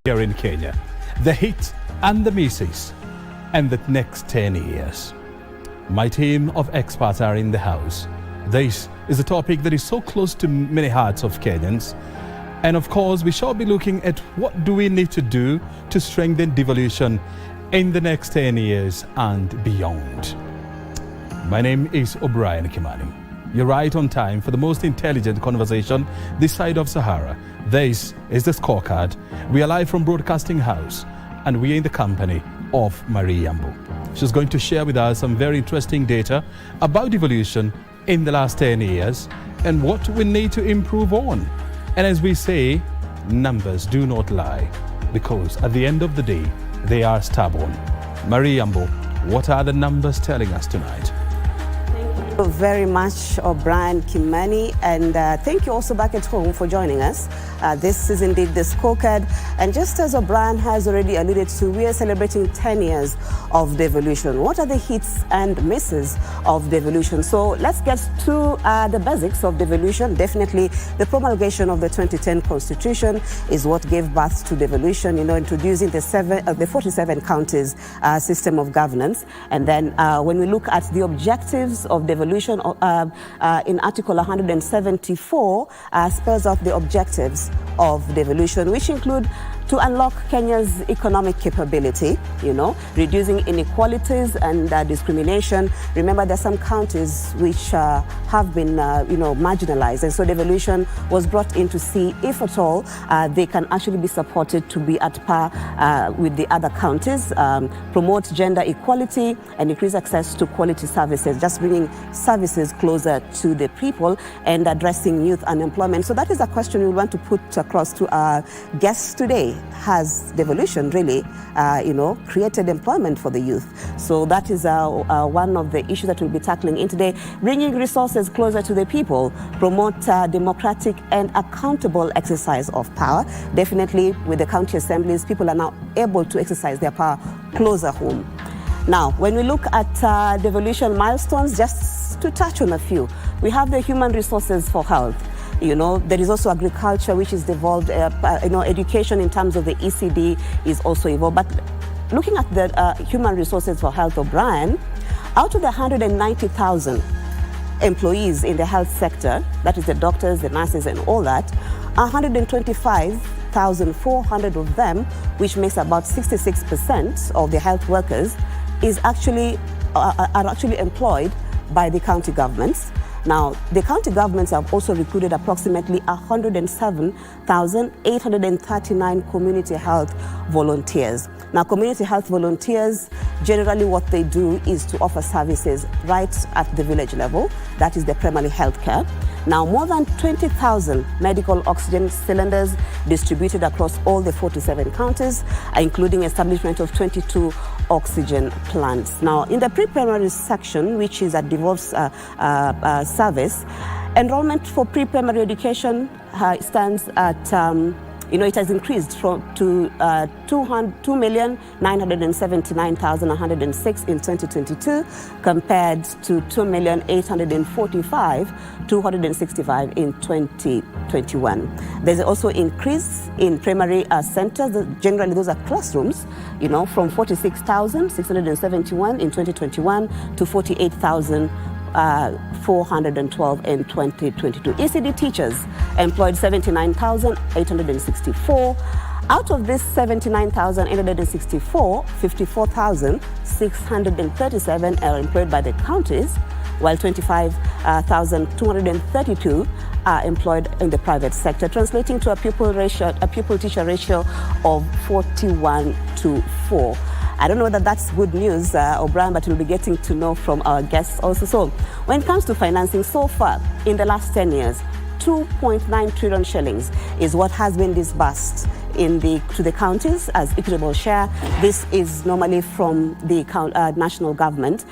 here in Kenya, the hit and the misses, and the next 10 years. My team of experts are in the house. This is a topic that is so close to many hearts of Kenyans. And of course, we shall be looking at what do we need to do to strengthen devolution in the next 10 years and beyond. My name is O'Brien Kimani. You're right on time for the most intelligent conversation this side of Sahara. This is the Scorecard. We are live from Broadcasting House, and we are in the company of Marie Yambo. She's going to share with us some very interesting data about devolution in the last 10 years and what we need to improve on. And as we say, numbers do not lie, because at the end of the day, they are stubborn. Marie Yambo, what are the numbers telling us tonight? Thank you very much, O'Brien Kimani, and thank you also back at home for joining us. This is indeed the Scorecard, and just as O'Brien has already alluded to, we are celebrating 10 years of devolution. What are the hits and misses of devolution? So let's get to the basics of devolution. Definitely, the promulgation of the 2010 Constitution is what gave birth to devolution, introducing the 47 counties system of governance. And then when we look at the objectives of devolution, in Article 174 spells out the objectives of devolution, which include to unlock Kenya's economic capability, reducing inequalities and discrimination. Remember, there are some counties which have been, marginalized, and so devolution was brought in to see if at all they can actually be supported to be at par with the other counties, promote gender equality and increase access to quality services, just bringing services closer to the people and addressing youth unemployment. So that is a question we want to put across to our guests today. Has devolution really, created employment for the youth? So that is one of the issues that we'll be tackling in today. Bringing resources closer to the people, promote democratic and accountable exercise of power. Definitely with the county assemblies, people are now able to exercise their power closer home. Now, when we look at devolution milestones, just to touch on a few, we have the human resources for health. There is also agriculture, which is devolved. Education in terms of the ECD is also evolved. But looking at the human resources for health, O'Brien, out of the 190,000 employees in the health sector, that is the doctors, the nurses, and all that, 125,400 of them, which makes about 66% of the health workers, are actually employed by the county governments. Now, the county governments have also recruited approximately 107,839 community health volunteers. Now, community health volunteers, generally what they do is to offer services right at the village level. That is the primary health care. Now, more than 20,000 medical oxygen cylinders distributed across all the 47 counties, including establishment of 22 oxygen plants. Now, in the pre-primary section, which is a devolved service, enrollment for pre-primary education stands at it has increased to 2,979,106 in 2022 compared to 2,845,265 in 2021. There's also increase in primary centers. Generally, those are classrooms, from 46,671 in 2021 to 48,412 in 2022. ECD teachers employed 79,864. Out of this 79,864, 54,637 are employed by the counties, while 25,232 are employed in the private sector, translating to a pupil-teacher ratio of 41:4. I don't know whether that's good news, O'Brien, but we'll be getting to know from our guests also. So when it comes to financing, so far in the last 10 years, 2.9 trillion shillings is what has been disbursed to the counties as equitable share. This is normally from the national government.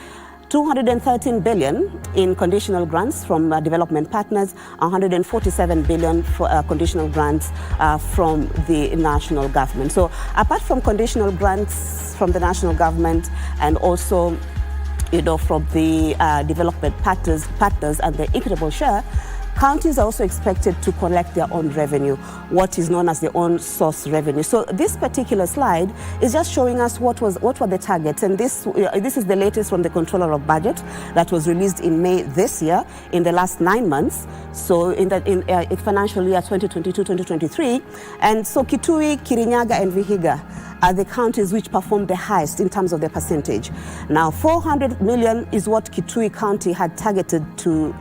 213 billion in conditional grants from development partners, 147 billion for conditional grants from the national government. So apart from conditional grants from the national government and also from the development partners and the equitable share, Counties are also expected to collect their own revenue, what is known as their own source revenue. So this particular slide is just showing us what were the targets, and this is the latest from the Controller of Budget that was released in May this year, in the last 9 months. So in financial year 2022-2023, and so Kitui, Kirinyaga, and Vihiga are the counties which performed the highest in terms of their percentage. Now, 400 million is what Kitui County had targeted to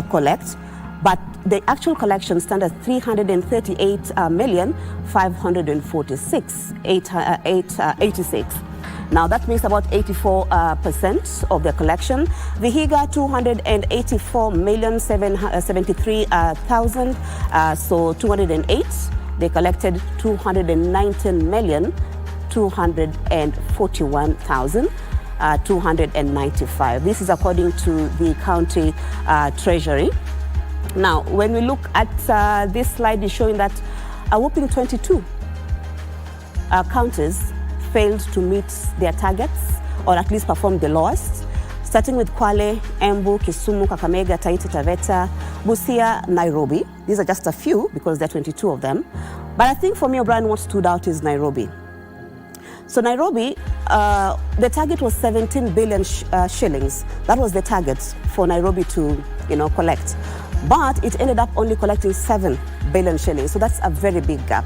collect, but the actual collection stands at 338,546,86. Now that makes about 84% of the collection. Vihiga 284,773,000. So 208. They collected 219,241,295. This is according to the county treasury. Now, when we look at this slide, is showing that a whopping 22 counties failed to meet their targets, or at least performed the lowest, starting with Kwale, Yambo, Kisumu, Kakamega, Taita Taveta, Busia, Nairobi. These are just a few because there are 22 of them. But I think for me, O'Brien, what stood out is Nairobi. So Nairobi, the target was 17 billion shillings. That was the target for Nairobi to, collect. But it ended up only collecting 7 billion shillings. So that's a very big gap.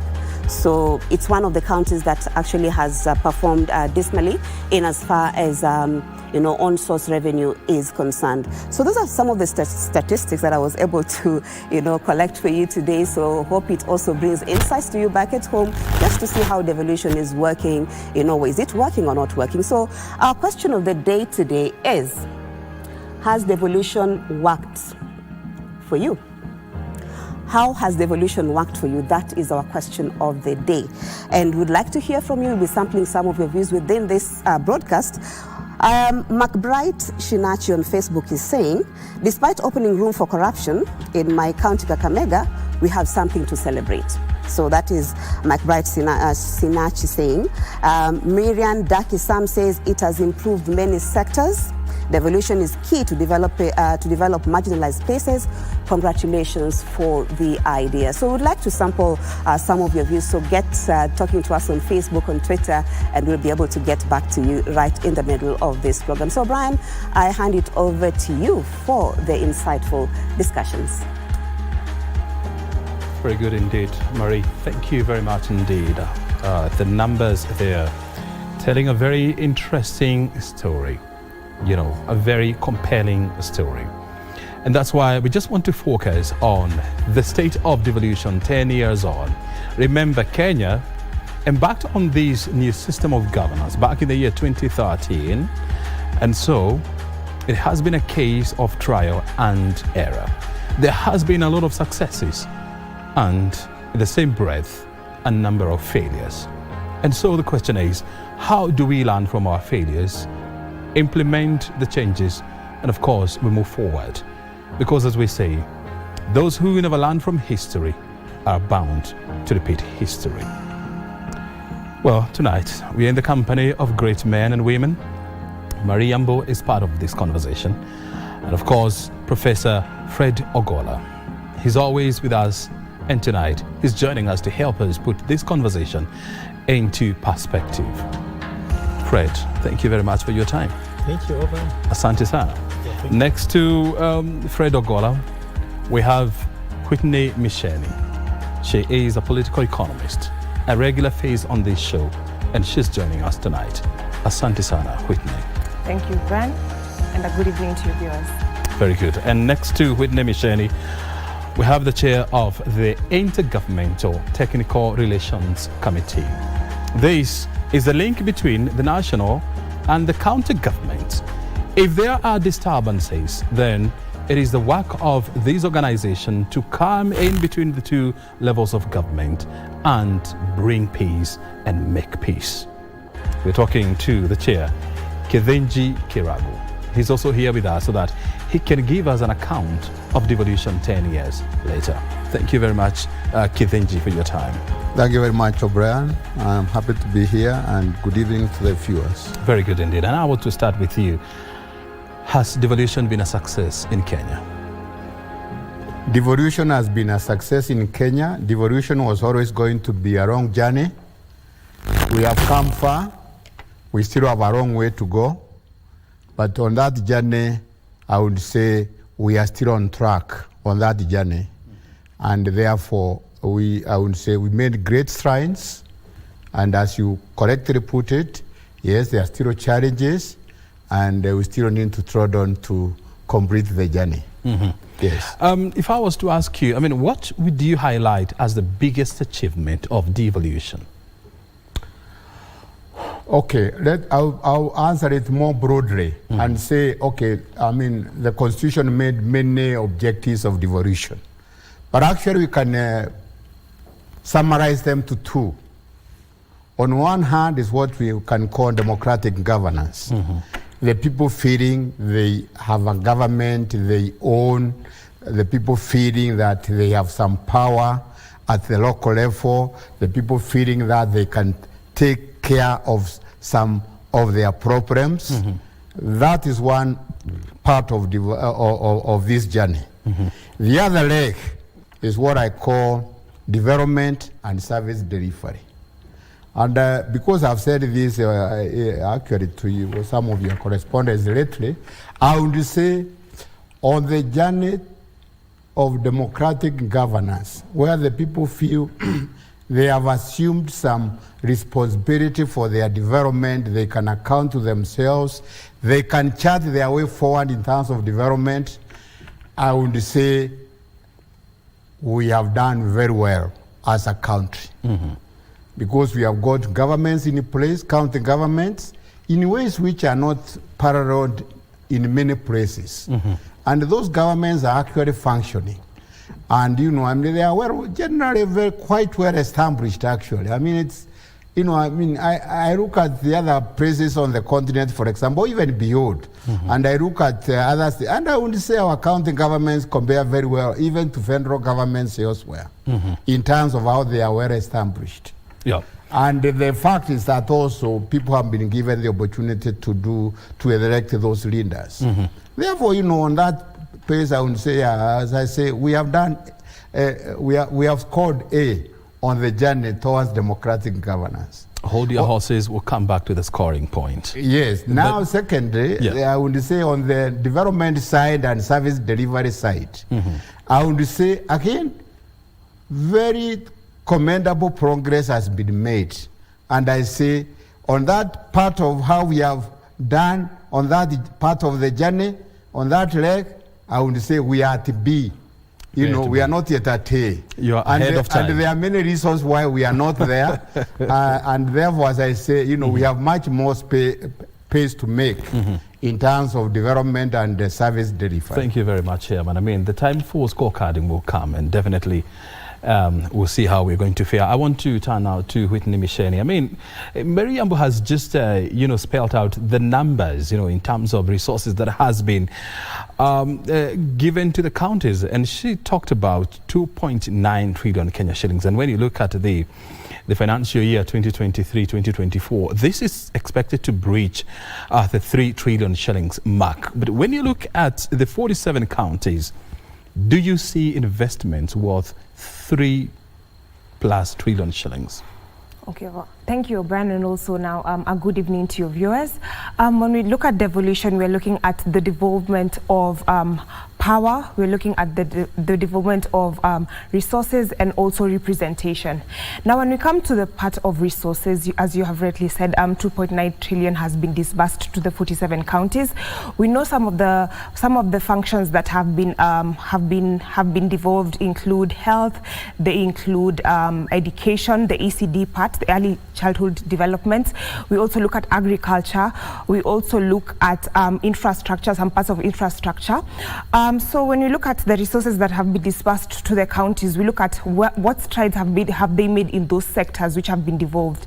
So it's one of the counties that actually has performed dismally in as far as on-source revenue is concerned. So those are some of the statistics that I was able to collect for you today. So hope it also brings insights to you back at home, just to see how devolution is working. Is it working or not working? So our question of the day today is, has devolution worked for you? How has devolution worked for you? That is our question of the day. And we'd like to hear from you. We'll be sampling some of your views within this broadcast. McBride Shinachi on Facebook is saying, despite opening room for corruption in my county Kakamega, we have something to celebrate. So that is McBride Shinachi saying. Miriam Daki Sam says it has improved many sectors. Devolution is key to develop marginalized places. Congratulations for the idea. So we'd like to sample some of your views. So get talking to us on Facebook, on Twitter, and we'll be able to get back to you right in the middle of this program. So Brian, I hand it over to you for the insightful discussions. Very good indeed, Marie. Thank you very much indeed. The numbers there telling a very interesting story. A very compelling story. And that's why we just want to focus on the state of devolution 10 years on. Remember, Kenya embarked on this new system of governance back in the year 2013. And so it has been a case of trial and error. There has been a lot of successes and, in the same breath, a number of failures. And so the question is, how do we learn from our failures, implement the changes, and of course we move forward? Because as we say, those who never learn from history are bound to repeat history. Well, tonight we are in the company of great men and women. Marie Yambo is part of this conversation, and of course Professor Fred Ogola. He's always with us, and tonight he's joining us to help us put this conversation into perspective. Fred, thank you very much for your time. Thank you, Oba. Asante sana. Yeah, next to Fred Ogola, we have Whitney Misheni. She is a political economist, a regular face on this show, and she's joining us tonight. Asante sana, Whitney. Thank you, Brian, and a good evening to your viewers. Very good. And next to Whitney Misheni, we have the chair of the Intergovernmental Technical Relations Committee. This is the link between the national and the county government. If there are disturbances, then it is the work of this organization to come in between the two levels of government and bring peace and make peace. We're talking to the chair, Kithenji Kiragu. He's also here with us so that he can give us an account of devolution 10 years later. Thank you very much, Kithenji, for your time. Thank you very much, O'Brien. I'm happy to be here, and good evening to the viewers. Very good indeed. And I want to start with you. Has devolution been a success in Kenya? Devolution has been a success in Kenya. Devolution was always going to be a long journey. We have come far. We still have a long way to go. But on that journey, I would say we are still on track on that journey. And therefore, I would say we made great strides. And as you correctly put it, yes, there are still challenges, and we still need to trod on to complete the journey. Yes. If I was to ask you, I mean, what would you highlight as the biggest achievement of devolution? Okay, I'll answer it more broadly and say, okay, I mean, the Constitution made many objectives of devolution, but actually we can summarize them to two. On one hand is what we can call democratic governance. The people feeling they have a government they own, the people feeling that they have some power at the local level, the people feeling that they can take care of some of their problems. That is one part of this journey. The other leg is what I call development and service delivery. And because I've said this actually to you, some of your correspondents lately, I would say on the journey of democratic governance, where the people feel they have assumed some responsibility for their development, they can account to themselves, they can chart their way forward in terms of development, I would say we have done very well as a country. Because we have got governments in place, county governments, in ways which are not paralleled in many places. And those governments are actually functioning. And, you know, I mean, they are generally quite well established, actually. I mean, it's, you know, I mean, I look at the other places on the continent, for example, even beyond, and I look at others, and I would say our county governments compare very well, even to federal governments elsewhere, in terms of how they are well established. Yeah. And the fact is that also people have been given the opportunity to elect those leaders. Therefore, you know, on that place, I would say, as I say, we have done, we have scored A on the journey towards democratic governance. Hold your horses, we'll come back to the scoring point. Yes. Now, secondly, yeah, I would say on the development side and service delivery side, I would say, again, very commendable progress has been made. And I say, on that part of how we have done, on that part of the journey, on that leg, I would say we are at B. You know, we are not yet at A. You are ahead of time. And there are many reasons why we are not there. And therefore, as I say, you know, we have much more space to make in terms of development and service delivery. Thank you very much, Chairman. I mean, the time for scorecarding will come, and definitely we'll see how we're going to fare. I want to turn now to Whitney Misheni. I mean, Mary Yambo has just, you know, spelled out the numbers, you know, in terms of resources that has been given to the counties. And she talked about 2.9 trillion Kenya shillings. And when you look at the financial year 2023-2024, this is expected to breach the 3 trillion shillings mark. But when you look at the 47 counties, do you see investments worth 3+ trillion shillings? Okay, well, thank you, Brian, and also now a good evening to your viewers. When we look at devolution, we're looking at the devolvement of power, we're looking at the devolvement of resources and also representation. Now, when we come to the part of resources, as you have rightly said, 2.9 trillion has been disbursed to the 47 counties. We know some of the functions that have been devolved include health, they include education, the ECD part, the early childhood development. We also look at agriculture. We also look at infrastructure, some parts of infrastructure. So when you look at the resources that have been disbursed to the counties, we look at what strides have they made in those sectors which have been devolved.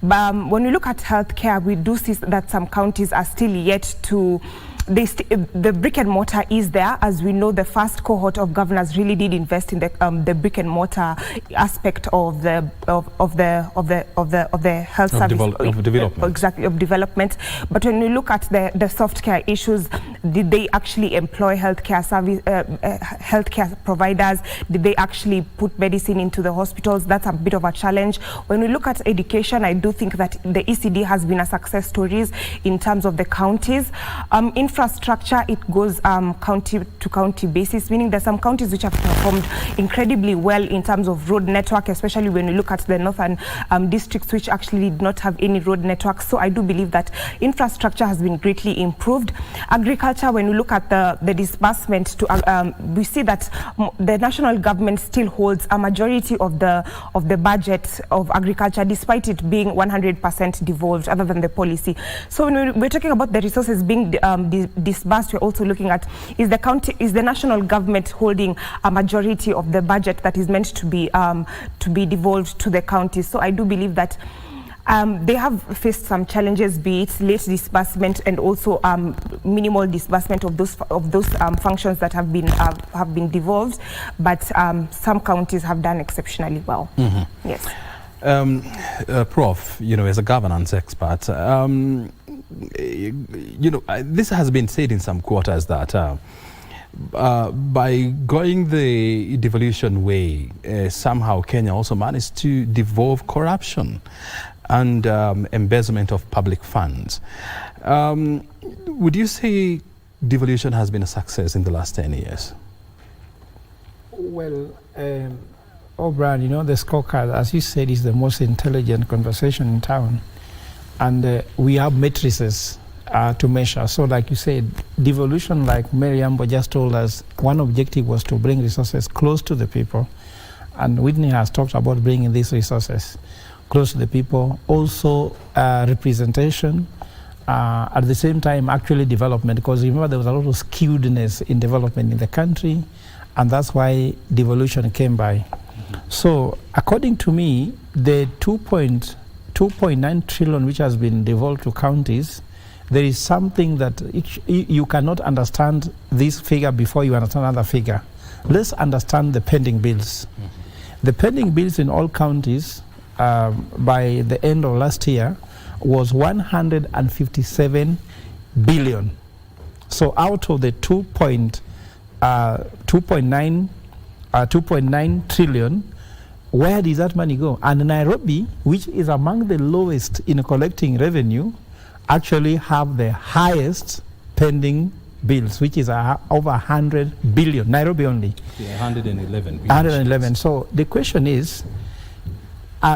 When we look at healthcare, we do see that some counties are still yet to the brick and mortar is there. As we know, the first cohort of governors really did invest in the brick and mortar aspect of the health service of development. Exactly, of development. But when we look at the soft care issues, Did they actually employ healthcare healthcare providers? Did they actually put medicine into the hospitals? That's a bit of a challenge. When we look at education, I do think that the ECD has been a success story in terms of the counties. Infrastructure, it goes county to county basis, meaning there's some counties which have performed incredibly well in terms of road network, especially when we look at the northern districts which actually did not have any road network. So I do believe that infrastructure has been greatly improved. Agriculture, when we look at the disbursement to we see that the national government still holds a majority of the budget of agriculture, despite it being 100% devolved other than the policy. So when we're talking about the resources being disbursed, we're also looking at, is the national government holding a majority of the budget that is meant to be devolved to the counties. So I do believe that they have faced some challenges, be it late disbursement and also minimal disbursement of those functions that have been devolved. But some counties have done exceptionally well. Mm-hmm. Yes. Prof, as a governance expert, this has been said in some quarters that by going the devolution way, somehow Kenya also managed to devolve corruption and embezzlement of public funds. Would you say devolution has been a success in the last 10 years? Well, O'Brien, the scorecard, as you said, is the most intelligent conversation in town. And we have matrices to measure. So like you said, devolution, like Mary Yambo just told us, one objective was to bring resources close to the people. And Whitney has talked about bringing these resources close to the people. Also representation, at the same time actually development, because remember there was a lot of skewedness in development in the country, and that's why devolution came by. Mm-hmm. So according to me, the 2.9 trillion which has been devolved to counties, there is something that you cannot understand this figure before you understand another figure. Let's understand the pending bills. Mm-hmm. The pending bills in all counties by the end of last year was 157 billion. So out of the 2.9 trillion, where does that money go? And Nairobi, which is among the lowest in collecting revenue, actually have the highest pending bills, which is over 100 billion. Nairobi only. Yeah, 111. 111. So the question is,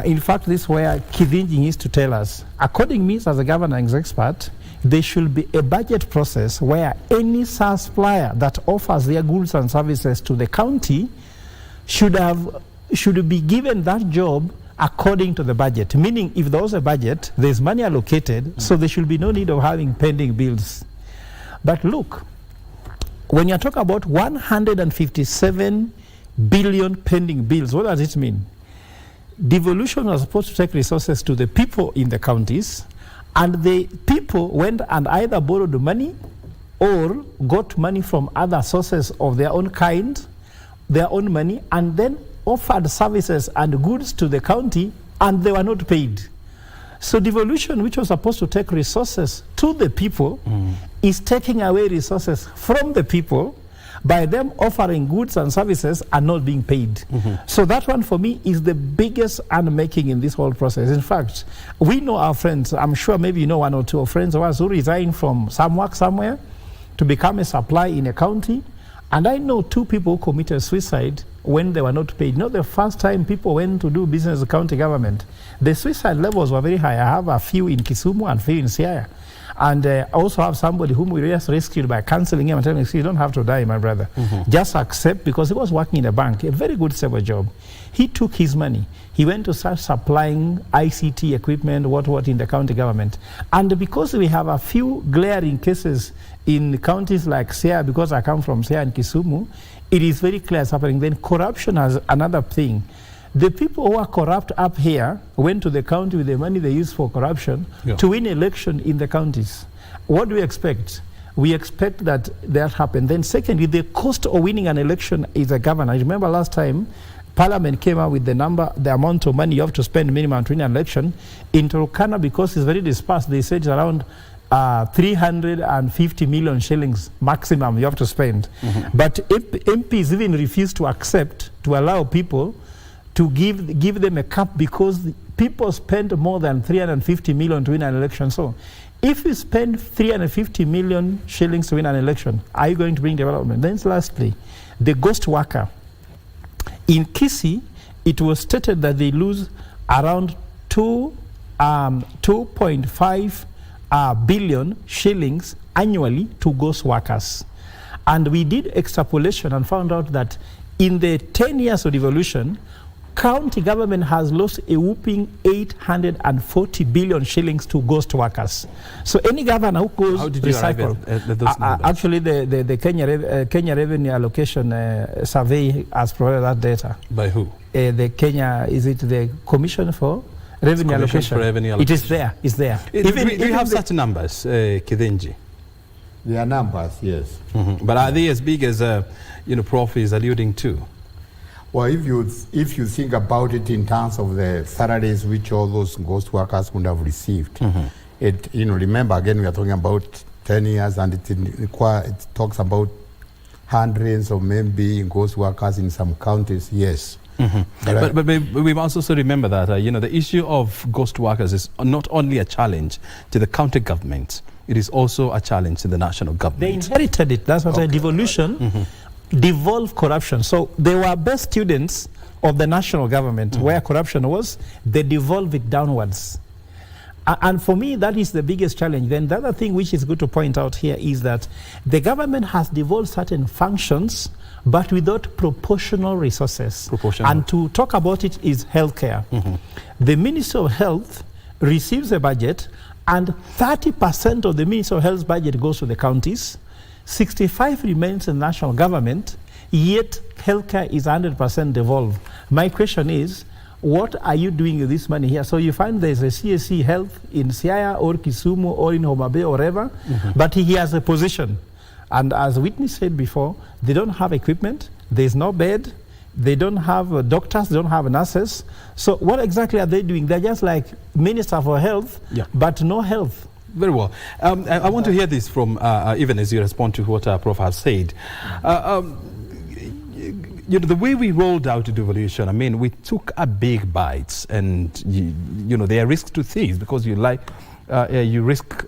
in fact, this is where Kithinji needs to tell us. According to me, as a governance expert, there should be a budget process where any supplier that offers their goods and services to the county should be given that job according to the budget. Meaning, if there was a budget, there's money allocated, so there should be no need of having pending bills. But look, when you talk about 157 billion pending bills, what does it mean? Devolution was supposed to take resources to the people in the counties, and the people went and either borrowed money or got money from other sources of their own kind, their own money, and then offered services and goods to the county, and they were not paid. So devolution, which was supposed to take resources to the people, is taking away resources from the people by them offering goods and services and not being paid. Mm-hmm. So that one for me is the biggest unmaking in this whole process. In fact, we know our friends, I'm sure maybe you know one or two friends of us who resigned from some work somewhere to become a supply in a county. And I know two people who committed suicide when they were not paid. Not the first time people went to do business with county government. The suicide levels were very high. I have a few in Kisumu and a few in Siaya. And I also have somebody whom we just rescued by counseling him and telling him, you don't have to die, my brother. Mm-hmm. Just accept, because he was working in a bank, a very good stable job. He took his money. He went to start supplying ICT equipment, what in the county government. And because we have a few glaring cases in counties like Siaya, because I come from Siaya and Kisumu, it is very clear it's happening. Then corruption has another thing. The people who are corrupt up here went to the county with the money they used for corruption to win election in the counties. What do we expect? We expect that happen. Then secondly, the cost of winning an election is a governor. I remember last time, Parliament came out with the amount of money you have to spend minimum to win an election. In Turkana, because it's very dispersed, they said it's around 350 million shillings maximum you have to spend. But MPs even refuse to accept to allow people to give them a cap because people spend more than 350 million to win an election. So if you spend 350 million shillings to win an election, are you going to bring development? Then lastly, the ghost worker. In Kisii, it was stated that they lose around 2.5 billion shillings annually to ghost workers. And we did extrapolation and found out that in the 10 years of devolution, county government has lost a whooping 840 billion shillings to ghost workers. So any governor who goes How did you recycle, arrive at those numbers? actually the Kenya Revenue Allocation Survey has provided that data. By who? The Kenya, is it the Commission for Revenue Allocation? For Revenue It is there, it's there. Do you have such numbers, Kithinji? There are numbers, yes. But are they as big as, Prof is alluding to? Well, if you think about it in terms of the salaries which all those ghost workers would have received, remember again we are talking about 10 years, and it talks about hundreds of maybe ghost workers in some counties. Yes. But we must also remember that the issue of ghost workers is not only a challenge to the county government; it is also a challenge to the national government. They inherited it. That's what devolution. Devolve corruption. So they were best students of the national government where corruption was. They devolve it downwards. And for me, that is the biggest challenge. Then the other thing which is good to point out here is that the government has devolved certain functions, but without proportional resources. And to talk about it is healthcare. The Ministry of Health receives a budget, and 30% of the Ministry of Health's budget goes to the counties. 65 remains in national government, yet healthcare is 100% devolved. My question is, what are you doing with this money here? So you find there's a CSC Health in Siaya or Kisumu or in Homa Bay or wherever, but he has a position. And as Whitney said before, they don't have equipment, there's no bed, they don't have doctors, they don't have nurses. So what exactly are they doing? They're just like Minister for Health, but no health. Very well. I want to hear this from, even as you respond to what Prof has said. The way we rolled out devolution, we took a big bites, and there are risks to things because you risk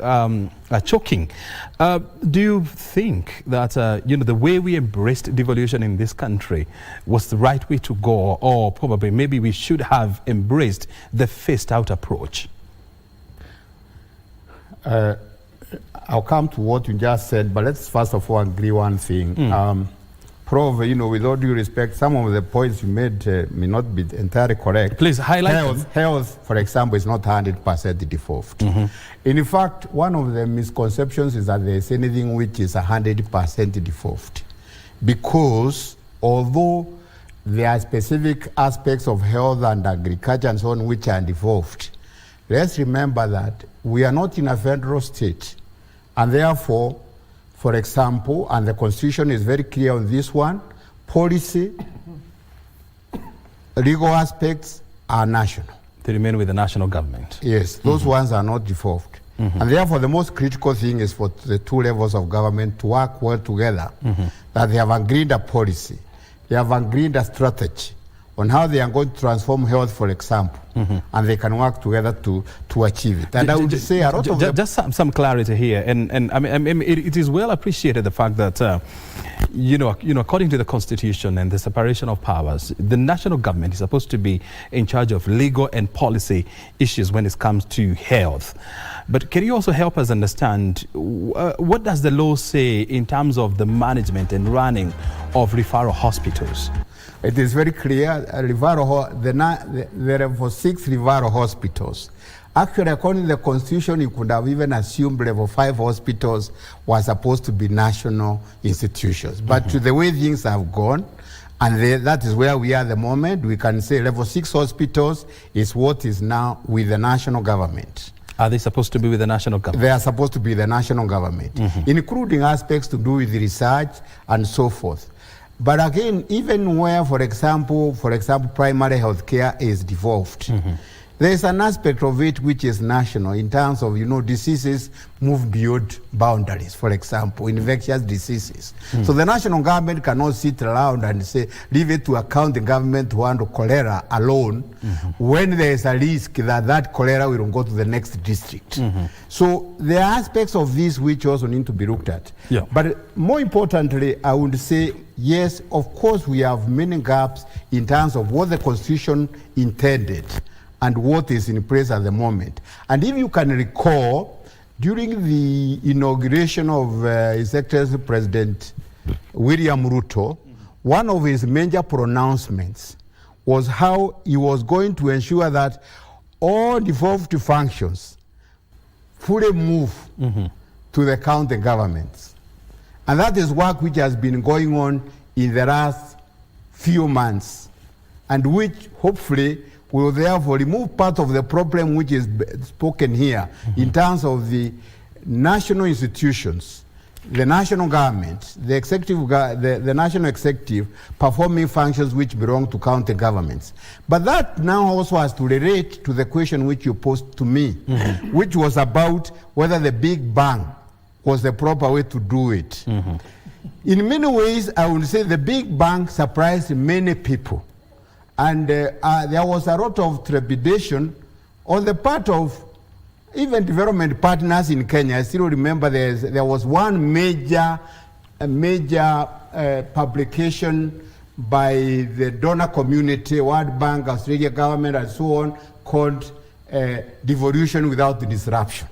choking. Do you think that the way we embraced devolution in this country was the right way to go, or probably maybe we should have embraced the phased out approach? I'll come to what you just said, but let's first of all agree one thing. Prof, with all due respect, some of the points you made may not be entirely correct. Please highlight health, for example, is not 100% devolved. In fact, one of the misconceptions is that there is anything which is 100% devolved. Because although there are specific aspects of health and agriculture and so on which are devolved, let's remember that we are not in a federal state, and therefore, for example, and the Constitution is very clear on this one, policy, legal aspects are national. They remain with the national government. Yes, those ones are not devolved. And therefore, the most critical thing is for the two levels of government to work well together, that they have agreed a policy, they have agreed a strategy on how they are going to transform health, for example, and they can work together to achieve it. And I would say a lot of just some clarity here, and it is well appreciated the fact that according to the Constitution and the separation of powers, the national government is supposed to be in charge of legal and policy issues when it comes to health. But can you also help us understand what does the law say in terms of the management and running of referral hospitals? It is very clear, there are for 6 referral hospitals. Actually, according to the Constitution, you could have even assumed level 5 hospitals were supposed to be national institutions. But to the way things have gone, and that is where we are at the moment, we can say level 6 hospitals is what is now with the national government. Are they supposed to be with the national government? They are supposed to be the national government, including aspects to do with research and so forth. But again, even where, for example, primary health care is devolved, There is an aspect of it which is national in terms of, diseases move beyond boundaries, for example, infectious diseases. So the national government cannot sit around and say, leave it to a county government to handle cholera alone when there is a risk that cholera will go to the next district. So there are aspects of this which also need to be looked at. Yeah. But more importantly, I would say, yes, of course, we have many gaps in terms of what the Constitution intended and what is in place at the moment. And if you can recall, during the inauguration of His Excellency President William Ruto, one of his major pronouncements was how he was going to ensure that all devolved functions fully move to the county governments. And that is work which has been going on in the last few months, and which hopefully will therefore remove part of the problem which is spoken here in terms of the national institutions, the national government, the executive, the national executive performing functions which belong to county governments. But that now also has to relate to the question which you posed to me, which was about whether the big bang was the proper way to do it. In many ways, I would say the big bang surprised many people. And there was a lot of trepidation on the part of even development partners in Kenya. I still remember there was one major publication by the donor community, World Bank, Australia government, and so on, called Devolution Without Disruption.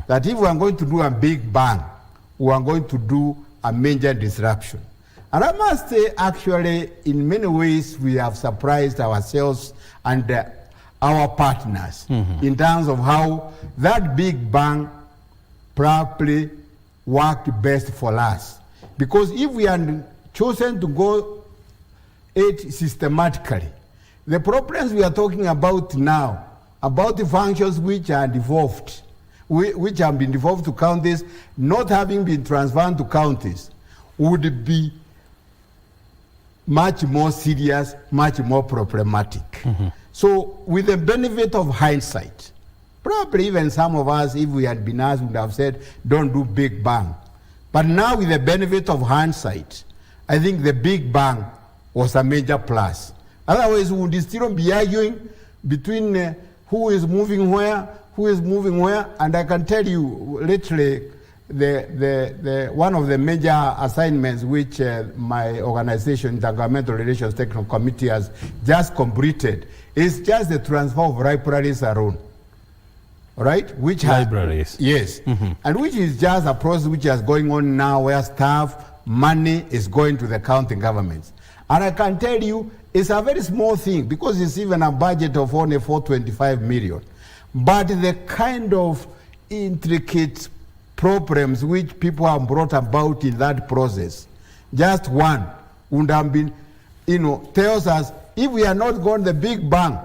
That if we are going to do a big bang, we are going to do a major disruption. And I must say, actually, in many ways, we have surprised ourselves and our partners in terms of how that big bang probably worked best for us. Because if we had chosen to go it systematically, the problems we are talking about now, about the functions which are devolved, which have been devolved to counties, not having been transferred to counties, would be much more serious, much more problematic. So with the benefit of hindsight, probably even some of us, if we had been asked, would have said, don't do big bang. But now with the benefit of hindsight, I think the big bang was a major plus. Otherwise, we would still be arguing between who is moving where, and I can tell you, literally, one of the major assignments which my organization, the Intergovernmental Relations Technical Committee, has just completed is just the transfer of libraries alone. Right? Which libraries. Yes. And which is just a process which is going on now where staff, money is going to the county governments. And I can tell you, it's a very small thing because it's even a budget of only 425 million. But the kind of intricate problems which people have brought about in that process, just one would have been, tells us if we are not going the big bang,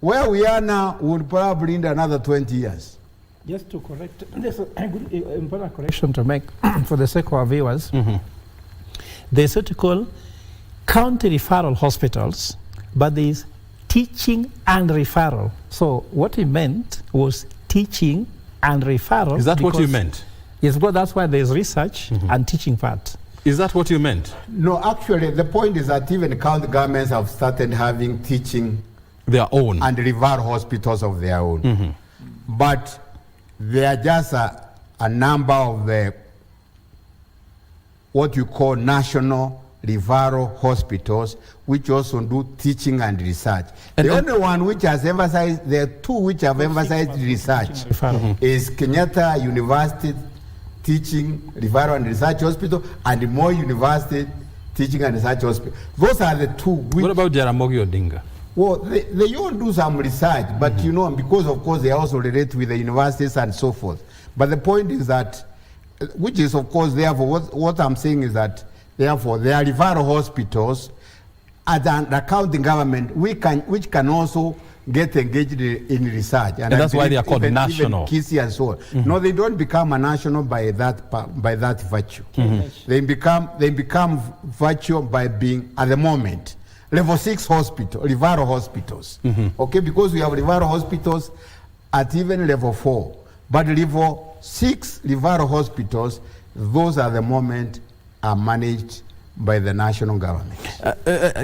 where we are now would probably need another 20 years. Just to correct, there's a good, important correction to make for the sake of our viewers. There's what you call county referral hospitals, but there's teaching and referral. So what he meant was teaching and referral. Is that what you meant? Yes, but that's why there's research and teaching part. Is that what you meant? No, actually, the point is that even county governments have started having teaching their own and referral hospitals of their own. But there are just a number of the what you call national referral hospitals which also do teaching and research. And the only one which has emphasized, there are two which have emphasized research, is Kenyatta University Teaching, Referral and Research Hospital and Moi University Teaching and Research Hospital. Those are the two. What about Jaramogi Odinga? Well, they all do some research, but because of course they also relate with the universities and so forth. But the point is that, which is of course therefore, what I'm saying is that therefore there are referral hospitals as an accounting government which can also get engaged in research. And that's why they are called national. Even KISI and so on. No, they don't become a national by that virtue. They become virtue by being, at the moment, level 6 hospital, referral hospitals. Okay, because we have referral hospitals at even level 4. But level 6 referral hospitals, those at the moment are managed by the national government.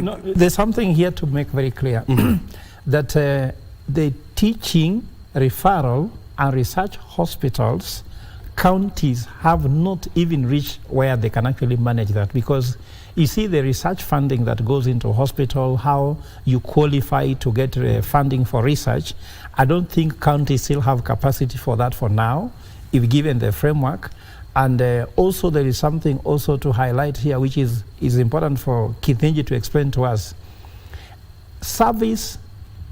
No, there's something here to make very clear that the teaching, referral, and research hospitals, counties have not even reached where they can actually manage that, because you see the research funding that goes into hospital, how you qualify to get funding for research. I don't think counties still have capacity for that for now, if given the framework. And also there is something also to highlight here, which is important for Kithinji to explain to us. Service,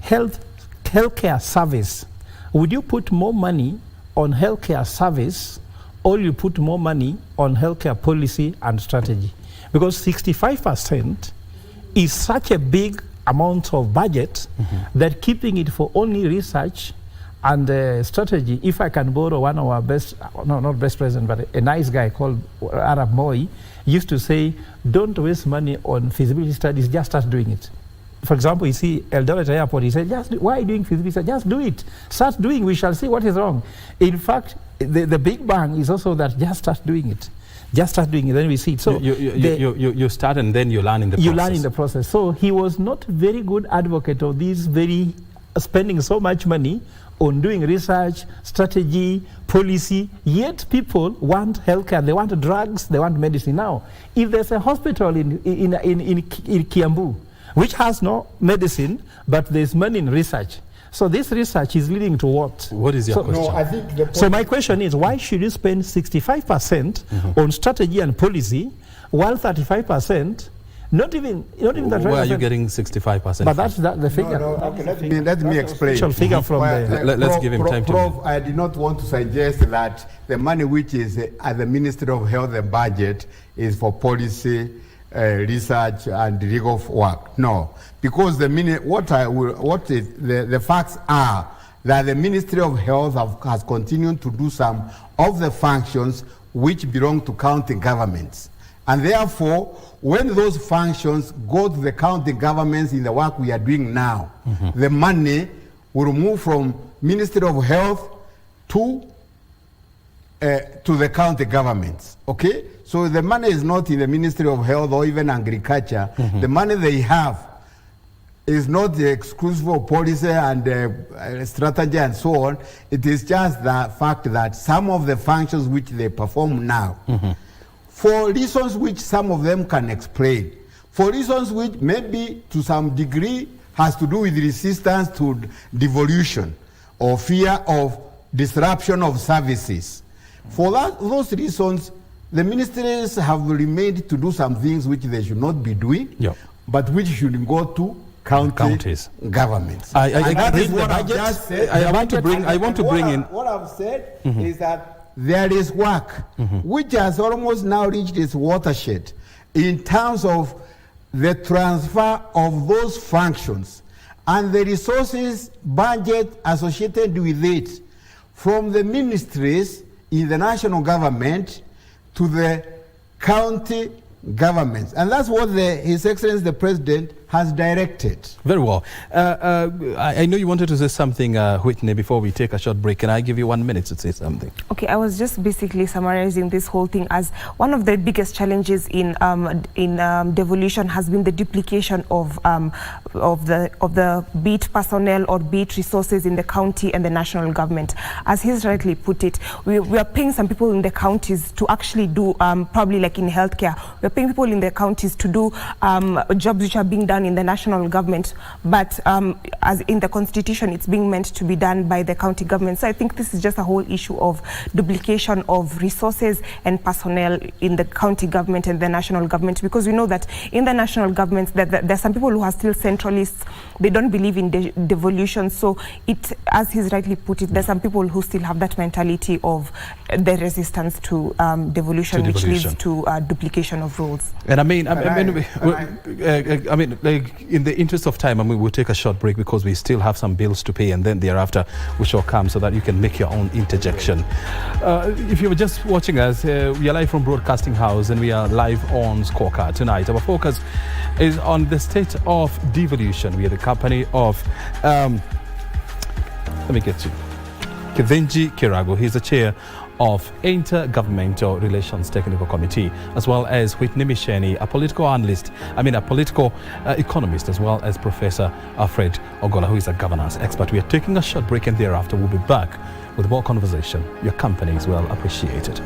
healthcare service. Would you put more money on healthcare service, or you put more money on healthcare policy and strategy? Because 65% is such a big amount of budget that keeping it for only research and strategy, if I can borrow one of our best, no, not best president, but a nice guy called Arab Moi, used to say, don't waste money on feasibility studies, just start doing it. For example, you see Eldoret Airport, he said, why are you doing feasibility studies? Just do it. Start doing, we shall see what is wrong. In fact, the big bang is also that just start doing it. Just start doing it, then we see it. So you start and then you learn in the process. You learn in the process. So he was not very good advocate of these spending so much money on doing research, strategy, policy, yet people want healthcare, they want drugs, they want medicine. Now, if there's a hospital in Kiambu, which has no medicine, but there's money in research, so this research is leading to what? What is your question? No, I think so my question is, why should you spend 65% on strategy and policy, while 35%, not even that. Where are you getting 65%? But that's the figure. No, okay, let me explain. Figure from Let's give him time Prof, to. I did not want to suggest that the money which is at the Ministry of Health and Budget is for policy, research, and legal work. No, because the facts are that the Ministry of Health has continued to do some of the functions which belong to county governments. And therefore, when those functions go to the county governments in the work we are doing now, the money will move from Ministry of Health to the county governments, okay? So the money is not in the Ministry of Health or even Agriculture. The money they have is not the exclusive of policy and strategy and so on. It is just the fact that some of the functions which they perform now, for reasons which some of them can explain, for reasons which maybe to some degree has to do with resistance to devolution or fear of disruption of services. For those reasons, the ministries have remained to do some things which they should not be doing, but which should go to counties governments. I that is what I've just said. I want to bring in. What I've said is that there is work which has almost now reached its watershed in terms of the transfer of those functions and the resources budget associated with it from the ministries in the national government to the county governments. And that's what His Excellency the President has directed. Very well. I know you wanted to say something, Whitney, before we take a short break. Can I give you 1 minute to say something? Okay, I was just basically summarizing this whole thing as one of the biggest challenges in devolution has been the duplication of the beat personnel or beat resources in the county and the national government. As he's rightly put it, we are paying some people in the counties to actually do, probably like in healthcare, we're paying people in the counties to do jobs which are being done in the national government, but as in the constitution, it's being meant to be done by the county government. So I think this is just a whole issue of duplication of resources and personnel in the county government and the national government, because we know that in the national government that there are some people who are still centralists. They don't believe in devolution. So it, as he's rightly put it, there's some people who still have that mentality of the resistance to devolution, which leads to duplication of roles. tolls. And I mean, like, in the interest of time, we'll take a short break because we still have some bills to pay, and then thereafter we shall come so that you can make your own interjection. If you were just watching us, we are live from Broadcasting House, and we are live on Scorecard tonight. Our focus is on the state of devolution. We are the company of, let me get you, Kithinji Kirago. He's the chair of Intergovernmental Relations Technical Committee, as well as Whitney Misheni, a political analyst, a political economist, as well as Professor Alfred Ogola, who is a governance expert. We are taking a short break, and thereafter we'll be back with more conversation. Your company is well appreciated.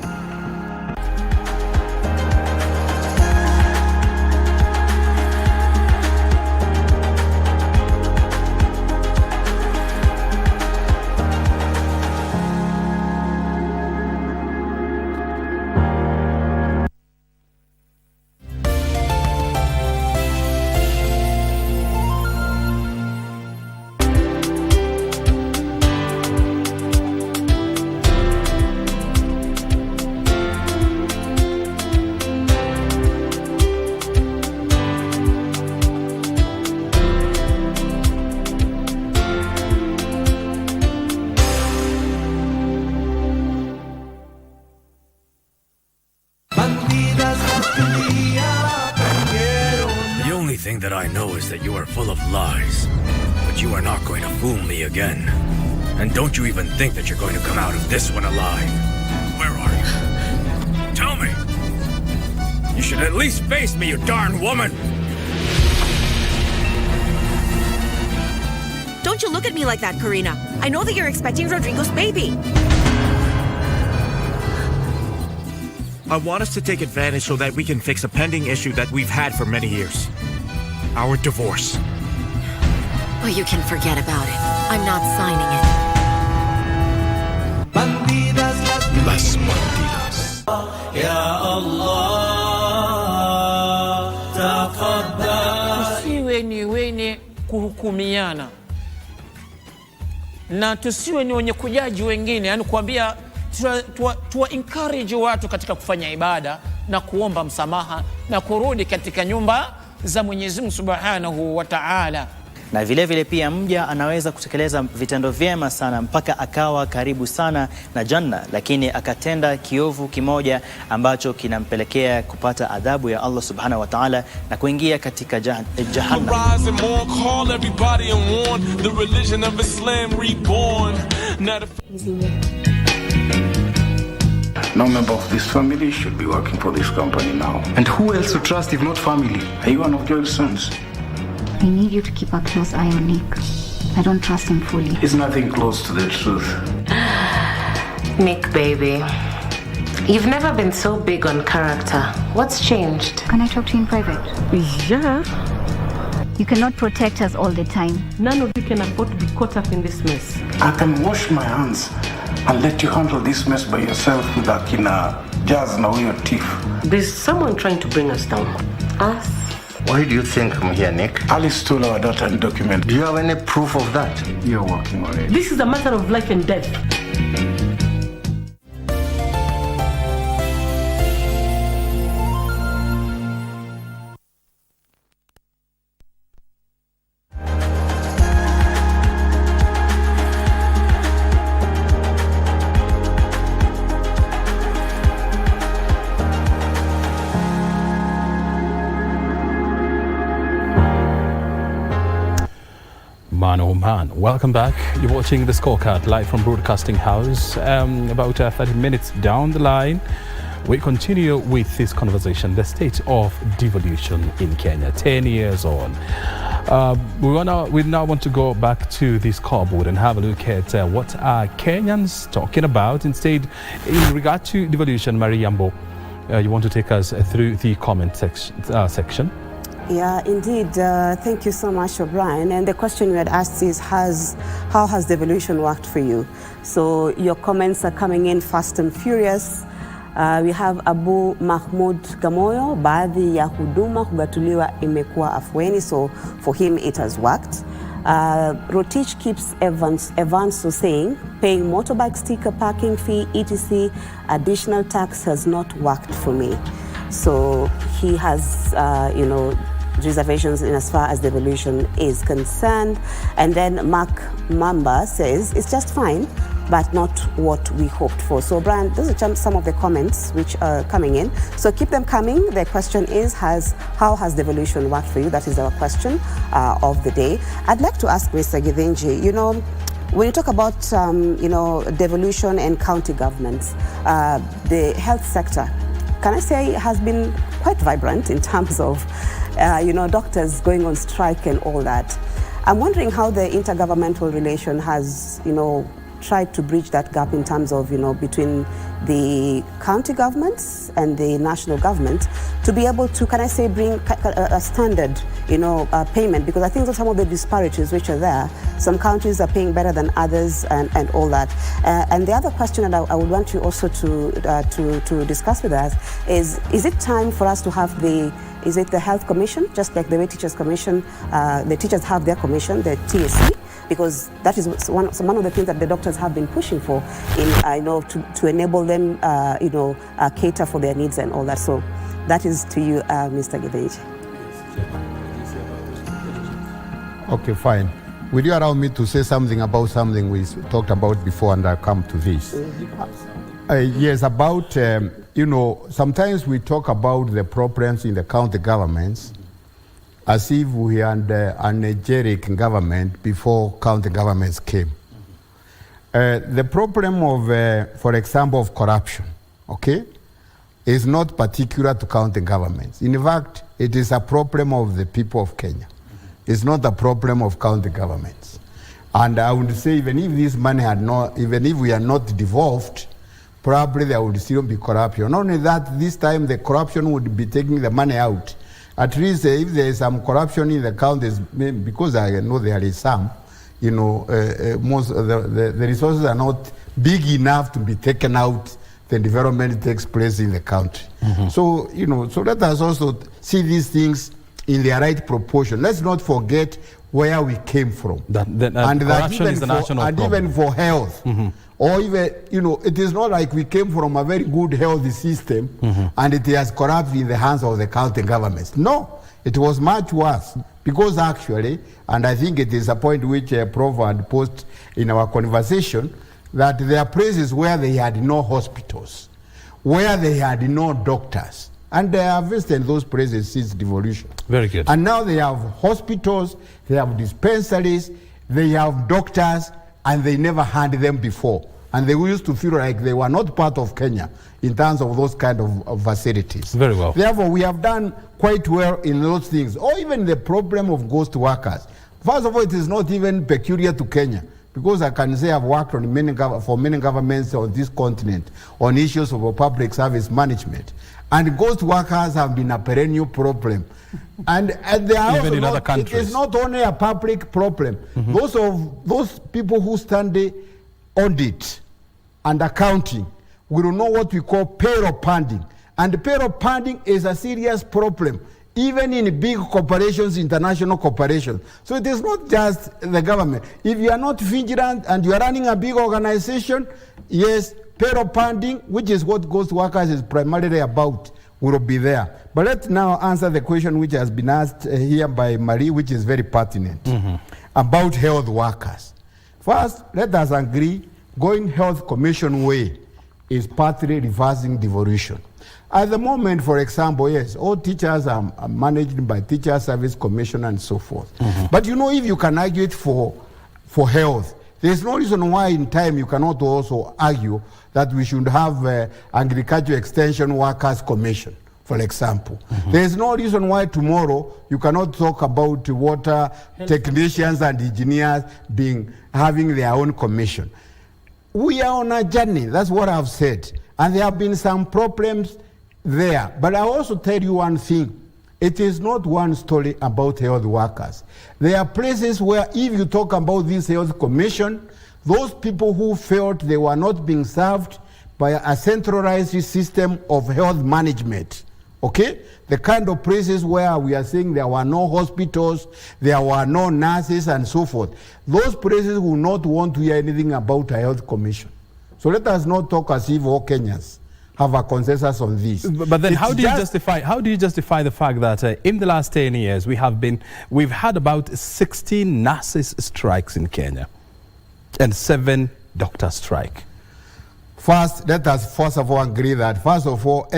That I know is that you are full of lies, but you are not going to fool me again. And don't you even think that you're going to come out of this one alive. Where are you? Tell me! You should at least face me, you darn woman! Don't you look at me like that, Karina. I know that you're expecting Rodrigo's baby. I want us to take advantage so that we can fix a pending issue that we've had for many years. Our divorce. Oh, you can forget about it. I'm not signing it. Las bandidas. Tusiwe ni wenye kuhukumiana na tusiwe ni wenye kujaji wengine, yani kuambia tuwa encourage watu katika kufanya ibada na kuomba msamaha na kurudi katika nyumba za Mwenyezi Mungu Subhanahu wa Ta'ala. Na vile vile pia mja anaweza kutekeleza vitendo vyema sana mpaka akawa karibu sana na janna, lakini akatenda kiovu kimoja ambacho kinampelekea kupata adhabu ya Allah Subhanahu wa Ta'ala na kuingia katika jahannam. No member of this family should be working for this company now. And who else to trust if not family? Are you one of Joel's sons? I need you to keep a close eye on Nick. I don't trust him fully. It's nothing close to the truth. Nick, baby. You've never been so big on character. What's changed? Can I talk to you in private? Yeah. You cannot protect us all the time. None of you can afford to be caught up in this mess. I can wash my hands and let you handle this mess by yourself with Akina Jazz and your teeth. There's someone trying to bring us down. Us? Why do you think I'm here, Nick? Alice stole our daughter and document. Do you have any proof of that? You're working on it. This is a matter of life and death. Man, oh man, welcome back. You're watching the Scorecard live from Broadcasting House. About 30 minutes down the line, we continue with this conversation, the state of devolution in Kenya, 10 years on. We now want to go back to the scoreboard and have a look at what are Kenyans talking about. Instead, in regard to devolution, Mary Yambo, you want to take us through the comment section? Yeah, indeed. Thank you so much, O'Brien. And the question we had asked is, how has devolution worked for you? So your comments are coming in fast and furious. We have Abu Mahmoud Gamoyo, baadhi ya huduma kugatuliwa imekuwa afueni, so for him it has worked. Rotich keeps Evans saying, paying motorbike sticker parking fee, etc., additional tax has not worked for me. So he has, reservations in as far as devolution is concerned. And then Mark Mamba says it's just fine, but not what we hoped for. So Brian, those are some of the comments which are coming in. So keep them coming. The question is, how has devolution worked for you? That is our question of the day. I'd like to ask Mr. Githinji, when you talk about, devolution and county governments, the health sector, can I say has been quite vibrant in terms of, doctors going on strike and all that. I'm wondering how the intergovernmental relation has, tried to bridge that gap in terms of, between the county governments and the national government to be able to, can I say, bring a standard, payment, because I think that some of the disparities which are there, some countries are paying better than others and all that. And the other question that I would want you also to discuss with us is it time for us to have the Health Commission, just like the way Teachers Commission, the teachers have their commission, the TSC, because that is one of the things that the doctors have been pushing for, to enable them, cater for their needs and all that. So that is to you, Mr. Githinji. Okay, fine. Will you allow me to say something about something we talked about before, and I'll come to this? Yes, about, sometimes we talk about the problems in the county governments as if we had a Nigerian government before county governments came. The problem of, for example, of corruption, is not particular to county governments. In fact, it is a problem of the people of Kenya. It's not a problem of county governments. And I would say, even if this money even if we are not devolved, probably there would still be corruption. Not only that, this time the corruption would be taking the money out. At least if there is some corruption in the counties, because I know there is some, most of the resources are not big enough to be taken out, the development takes place in the country. So, so let us also see these things in their right proportion. Let's not forget where we came from. And corruption is the national problem. And even for health. Or even, it is not like we came from a very good health system and it has corrupted in the hands of the county governments. No, it was much worse. Because actually, and I think it is a point which Prof had posed in our conversation, that there are places where they had no hospitals, where they had no doctors. And they have visited those places since devolution. Very good. And now they have hospitals, they have dispensaries, they have doctors, and they never had them before. And they used to feel like they were not part of Kenya in terms of those kind of facilities. Very well. Therefore, we have done quite well in those things. Or even the problem of ghost workers. First of all, it is not even peculiar to Kenya, because I can say I've worked on for many governments on this continent on issues of public service management. And ghost workers have been a perennial problem. And they are even in other countries. It is not only a public problem. Those people who study audit and accounting will know what we call payroll funding. And payroll funding is a serious problem, even in big corporations, international corporations. So it is not just the government. If you are not vigilant and you are running a big organization, yes, payroll funding, which is what ghost workers is primarily about, will be there. But let's now answer the question which has been asked here by Marie, which is very pertinent, about health workers. First, let us agree, going Health Commission way is partly reversing devolution. At the moment, for example, yes, all teachers are managed by Teacher Service Commission and so forth. But if you can argue it for health, there's no reason why in time you cannot also argue that we should have Agriculture Extension Workers Commission, for example. There's no reason why tomorrow you cannot talk about water technicians and engineers having their own commission. We are on a journey, that's what I've said. And there have been some problems there. But I'll also tell you one thing. It is not one story about health workers. There are places where if you talk about this health commission, those people who felt they were not being served by a centralized system of health management, the kind of places where we are saying there were no hospitals, there were no nurses and so forth, those places will not want to hear anything about a health commission. So let us not talk as if all Kenyans have a consensus on this. But then how do you justify the fact that in the last 10 years we've had about 16 nurses strikes in Kenya and 7 doctor strike? First, let us first of all agree that first of all,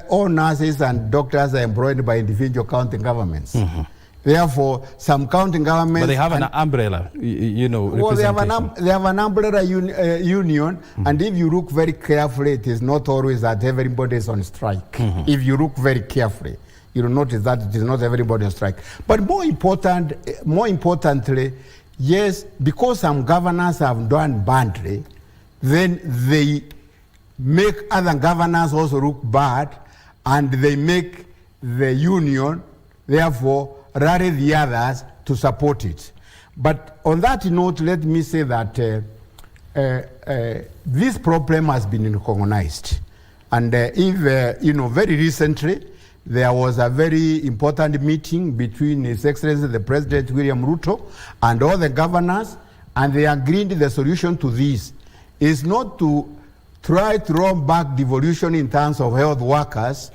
all nurses and doctors are employed by individual county governments. Therefore, some county governments... But they have an umbrella, well, they have an umbrella union, and if you look very carefully, it is not always that everybody is on strike. If you look very carefully, you will notice that it is not everybody on strike. But more importantly, yes, because some governors have done badly, then they make other governors also look bad, and they make the union, therefore, rally the others to support it. But on that note, let me say that this problem has been recognized. And very recently, there was a very important meeting between His Excellency the President William Ruto and all the governors, and they agreed the solution to this is not to try to roll back devolution in terms of health workers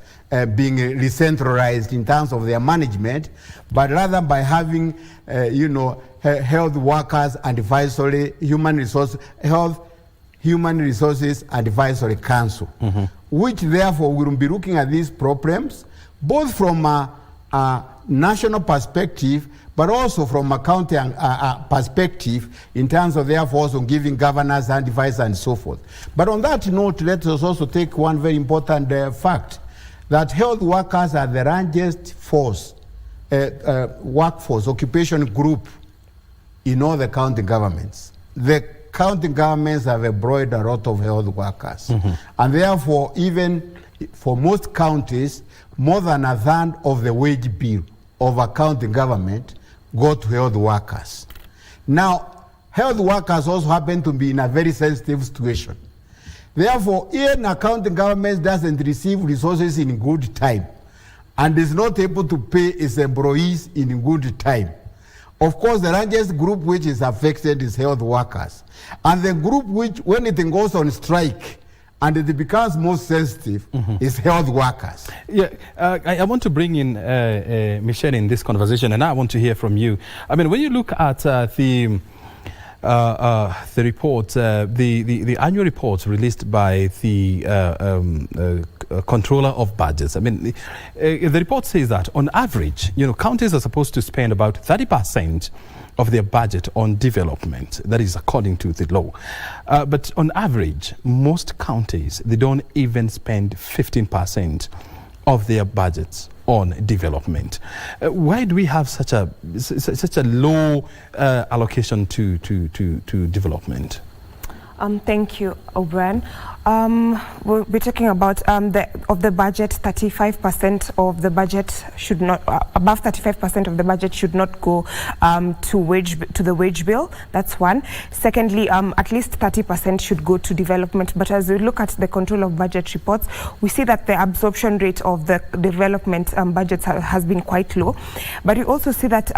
being decentralized in terms of their management, but rather by having, health workers advisory, human resources advisory council, which therefore will be looking at these problems, both from a national perspective, but also from a county perspective in terms of therefore also giving governors advice and so forth. But on that note, let us also take one very important fact, that health workers are the largest workforce, occupation group in all the county governments. The county governments have employed a lot of health workers. And therefore, even for most counties, more than a third of the wage bill of a county government go to health workers. Now, health workers also happen to be in a very sensitive situation. Therefore, even a county government doesn't receive resources in good time and is not able to pay its employees in good time. Of course, the largest group which is affected is health workers. And the group which, when it goes on strike and it becomes most sensitive, is health workers. Yeah, I want to bring in Michelle in this conversation, and I want to hear from you. I mean, when you look at the report, the annual report released by the controller of budgets. I mean, the report says that on average, counties are supposed to spend about 30% of their budget on development. That is according to the law. But on average, most counties, they don't even spend 15% of their budgets on development. Why do we have such a low allocation to development? Thank you, O'Brien. We're talking about the budget, 35% of the budget should not, above 35% of the budget should not go to the wage bill. That's one. Secondly, at least 30% should go to development. But as we look at the control of budget reports, we see that the absorption rate of the development budgets has been quite low. But we also see that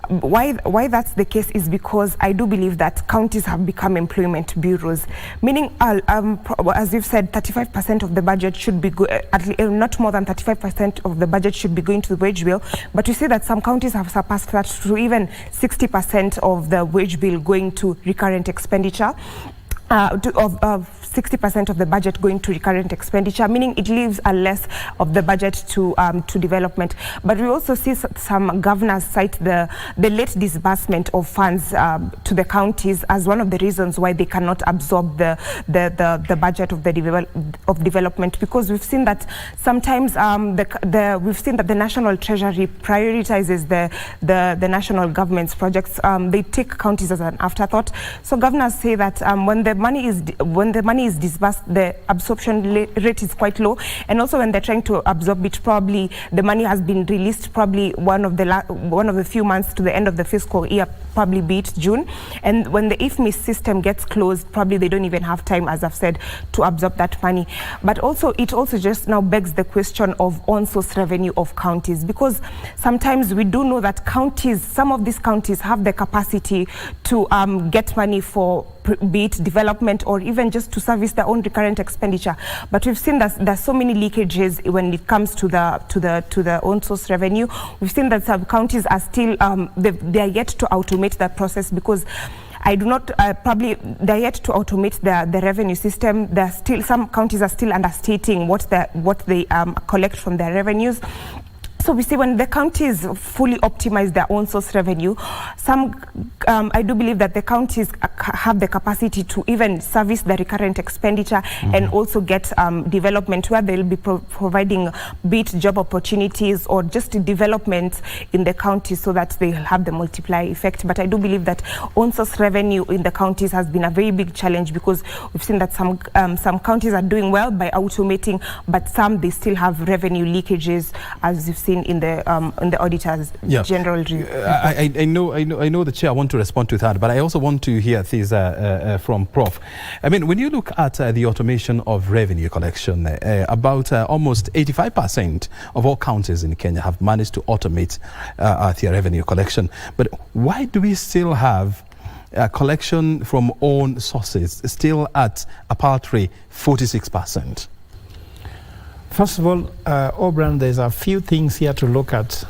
why that's the case is because I do believe that counties have become employment bureaus, meaning as you've said, 35% of the budget should be not more than 35% of the budget should be going to the wage bill, but you see that some counties have surpassed that to even 60% of the wage bill going to recurrent expenditure. Of 60% of the budget going to recurrent expenditure, meaning it leaves a less of the budget to development. But we also see some governors cite the late disbursement of funds to the counties as one of the reasons why they cannot absorb the budget of development, because we've seen that sometimes we've seen that the National Treasury prioritizes the national government's projects. They take counties as an afterthought. So governors say that when the money is disbursed, the absorption rate is quite low, and also when they're trying to absorb it, probably the money has been released probably one of the few months to the end of the fiscal year. probably be it June. And when the IFMI system gets closed, probably they don't even have time, as I've said, to absorb that money. But also, it also just now begs the question of on-source revenue of counties, because sometimes we do know that counties, some of these counties have the capacity to get money for be it development or even just to service their own recurrent expenditure. But we've seen that there's so many leakages when it comes to the own source revenue. We've seen that some counties are still they are yet to automate that process, because I do not probably they're yet to automate the revenue system. There are still some counties are still understating what they collect from their revenues. So we see when the counties fully optimize their own source revenue, I do believe that the counties have the capacity to even service the recurrent expenditure and also get development where they'll be providing be it job opportunities or just development in the counties, so that they have the multiplier effect. But I do believe that own source revenue in the counties has been a very big challenge, because we've seen that some counties are doing well by automating, but some they still have revenue leakages, as you've seen in the auditors general review. I know the chair want to respond to that, but I also want to hear this from Prof. I mean, when you look at the automation of revenue collection, about almost 85% of all counties in Kenya have managed to automate their revenue collection. But why do we still have collection from own sources still at a paltry 46%? First of all, O'Brien, there's a few things here to look at.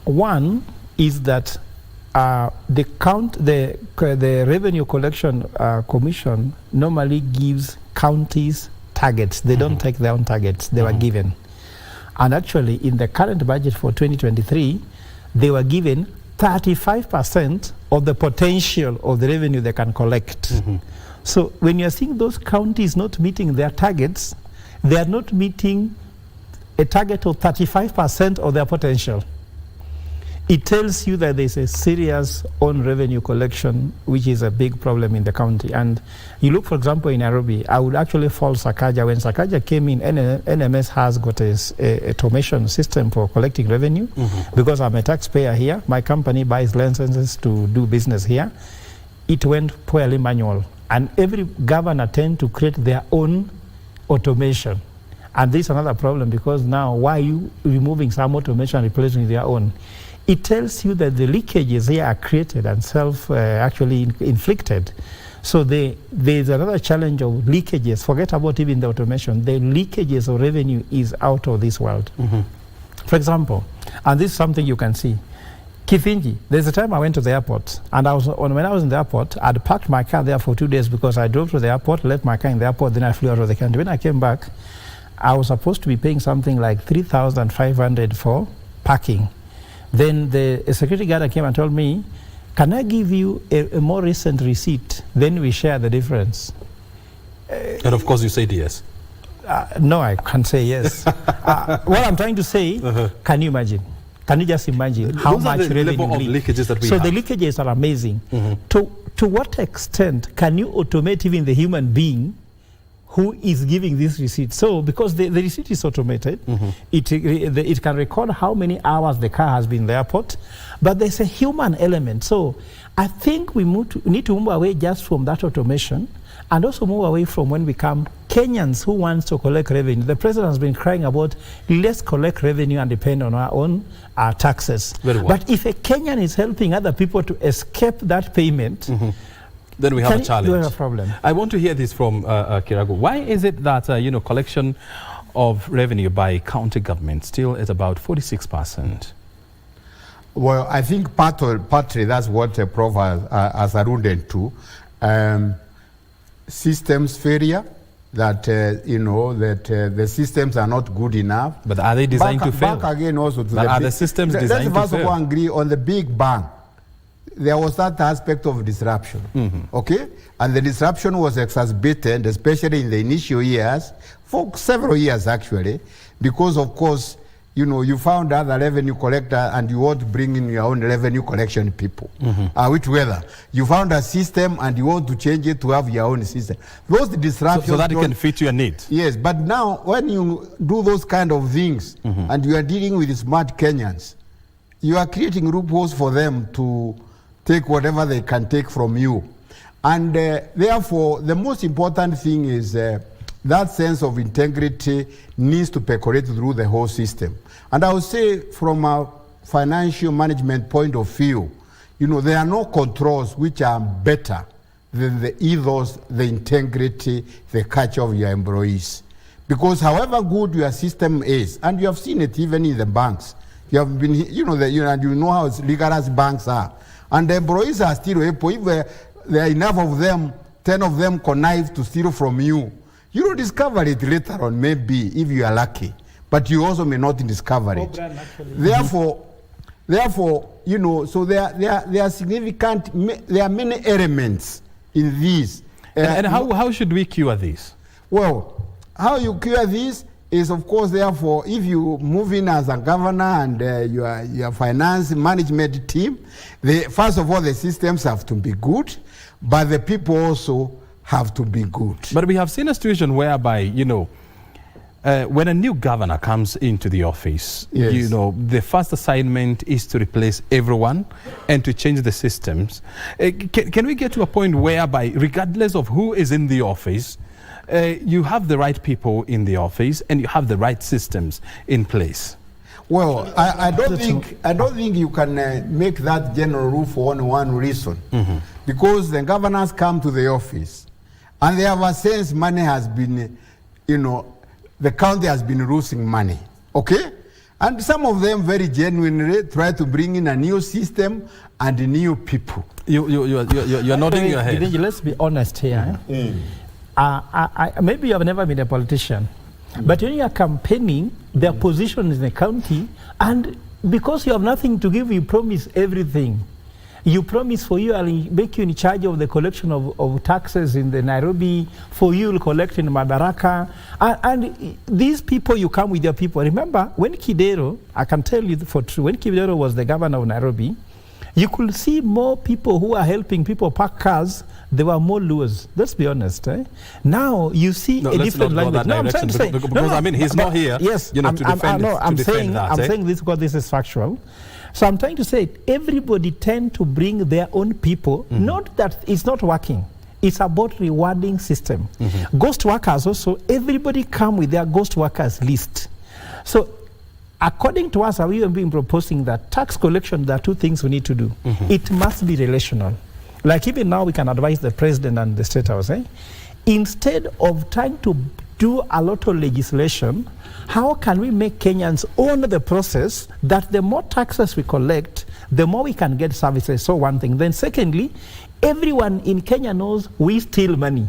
One is that the Revenue Collection Commission normally gives counties targets. They don't take their own targets. They were given. And actually, in the current budget for 2023, they were given 35% of the potential of the revenue they can collect. So when you're seeing those counties not meeting their targets, they are not meeting a target of 35% of their potential. It tells you that there's a serious own revenue collection, which is a big problem in the county. And you look, for example, in Nairobi, I would actually fault Sakaja. When Sakaja came in, NMS has got a automation system for collecting revenue. Because I'm a taxpayer here, my company buys licenses to do business here. It went poorly manual. And every governor tend to create their own automation. And this is another problem, because now why are you removing some automation and replacing their own? It tells you that the leakages here are created and actually inflicted. So there's another challenge of leakages. Forget about even the automation. The leakages of revenue is out of this world. For example, and this is something you can see, Kithinji, there's a time I went to the airport, and when I was in the airport, I'd parked my car there for 2 days because I drove to the airport, left my car in the airport, then I flew out of the country. When I came back, I was supposed to be paying something like 3,500 for parking. Then the security guard came and told me, can I give you a more recent receipt? Then we share the difference. And of course you said yes. No, I can't say yes. What I'm trying to say, can you imagine? Can you just imagine how much revenue leakages that we have? So the leakages are amazing. To what extent can you automate even the human being who is giving this receipt? So because the receipt is automated, it can record how many hours the car has been in the airport, but there's a human element. So I think we need to move away just from that automation, and also move away from when we become Kenyans who wants to collect revenue. The president has been crying about, let's collect revenue and depend on our own taxes. But if a Kenyan is helping other people to escape that payment, then we have a challenge. We have a problem. I want to hear this from Kiragu. Why is it that collection of revenue by county government still is about 46%? Well, I think partly that's what Prof has alluded to. Systems failure, that the systems are not good enough. But are they designed to fail? Back again also to but are the systems designed to fail? Let's first of all agree on the Big Bang. There was that aspect of disruption, okay? And the disruption was exacerbated, especially in the initial years, for several years actually, because of course, you found other revenue collector and you want to bring in your own revenue collection people. Which whether you found a system and you want to change it to have your own system. Those disruptions. So that it can fit your needs. Yes, but now when you do those kind of things and you are dealing with smart Kenyans, you are creating loopholes for them to take whatever they can take from you. And therefore, the most important thing is that sense of integrity needs to percolate through the whole system. And I would say from a financial management point of view, you know, there are no controls which are better than the ethos, the integrity, the culture of your employees. Because however good your system is, and you have seen it even in the banks, you have been, you know how rigorous banks are, and the employees are still able, if there are enough of them, 10 of them connive to steal from you, you will discover it later on, maybe, if you are lucky, but you also may not discover it. Therefore, you know, so there are significant, there are many elements in this. And how should we cure this? Well, how you cure this is, of course, therefore, if you move in as a governor and your finance management team, first of all, the systems have to be good, but the people also have to be good. But we have seen a situation whereby, you know, when a new governor comes into the office, yes, you know, the first assignment is to replace everyone and to change the systems. Can we get to a point whereby, regardless of who is in the office, you have the right people in the office and you have the right systems in place? Well, I don't think you can make that general rule for only one reason. Mm-hmm. Because the governors come to the office and they have a sense money has been, you know, the county has been losing money, okay? And some of them very genuinely try to bring in a new system and new people. You're nodding your head. Let's be honest here. Maybe you have never been a politician, but when you are campaigning, their position is in the county, and because you have nothing to give, you promise everything. You promise for you, I'll make you in charge of the collection of taxes in the Nairobi, for you will collect in Madaraka. And these people, you come with your people. Remember, when Kidero, I can tell you for true, when Kidero was the governor of Nairobi, you could see more people who are helping people park cars. There were more lures. Let's be honest. Now you see a different language. No, I'm trying to say, because I mean, he's not here. Yes, you know, to defend I'm saying that. This because this is factual. So I'm trying to say everybody tend to bring their own people. Mm-hmm. Not that it's not working. It's about rewarding system. Mm-hmm. Ghost workers also, everybody come with their ghost workers list. So according to us, we have been proposing that tax collection, there are two things we need to do. Mm-hmm. It must be relational. Like even now we can advise the president and the state house. Instead of trying to do a lot of legislation, how can we make Kenyans own the process that the more taxes we collect, the more we can get services? So one thing. Then secondly, everyone in Kenya knows we steal money.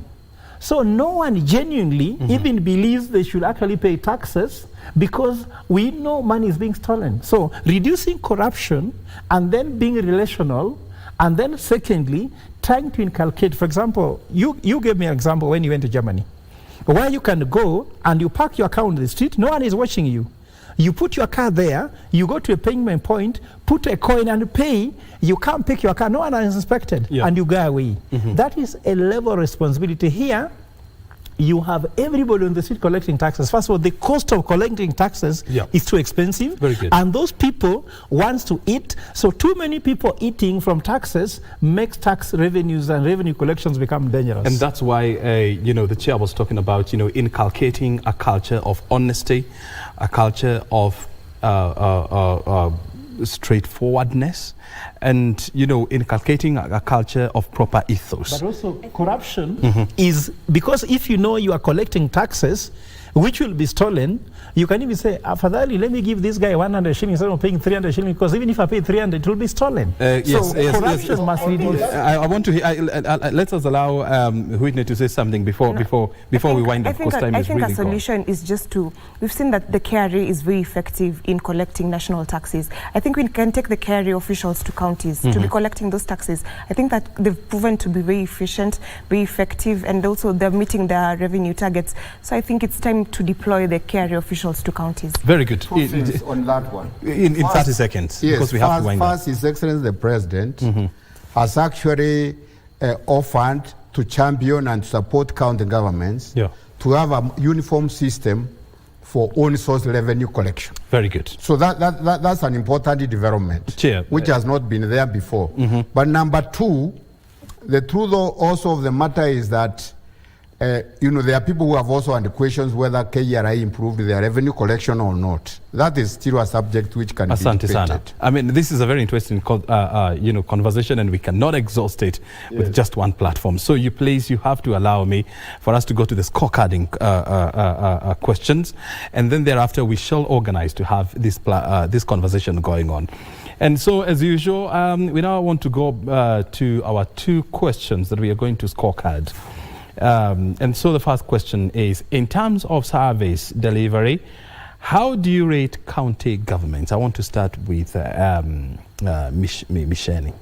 So no one genuinely even believes they should actually pay taxes because we know money is being stolen. So reducing corruption and then being relational, and then secondly, trying to inculcate, for example, you gave me an example when you went to Germany, where you can go and you park your car on the street, no one is watching you. You put your car there, you go to a payment point, put a coin and pay, you can't pick your car, no one is inspected, and you go away. Mm-hmm. That is a level of responsibility. Here, you have everybody on the street collecting taxes. First of all, the cost of collecting taxes is too expensive. Very good. And those people want to eat. So too many people eating from taxes makes tax revenues and revenue collections become dangerous. And that's why, you know, the chair was talking about, you know, inculcating a culture of honesty, a culture of straightforwardness, and, you know, inculcating a culture of proper ethos. But also corruption is, because if you know you are collecting taxes which will be stolen, you can even say, Afadhali, let me give this guy 100 shillings instead of paying 300 shillings, because even if I pay 300, it will be stolen. Corruption must reduce. I want to let us allow Whitney to say something before we wind up, because time is really gone. I think a solution is just to, we've seen that the KRA is very effective in collecting national taxes. I think we can take the KRA officials to counties to be collecting those taxes. I think that they've proven to be very efficient, very effective, and also they're meeting their revenue targets. So I think it's time to deploy the KRA officials to counties. Very good. On that one. In 30 seconds, yes, because we have to wind up. First, His Excellency the President has actually offered to champion and support county governments to have a uniform system for own source revenue collection. Very good. So that's an important development, which has not been there before. But number two, the truth also of the matter is that there are people who have also had questions whether KRI improved their revenue collection or not. That is still a subject which can be debated. I mean, this is a very interesting conversation, and we cannot exhaust it with just one platform. So you have to allow me for us to go to the scorecarding questions, and then thereafter we shall organize to have this conversation going on. And so, as usual, we now want to go to our two questions that we are going to scorecard. And so the first question is, in terms of service delivery, how do you rate county governments? I want to start with Misheni.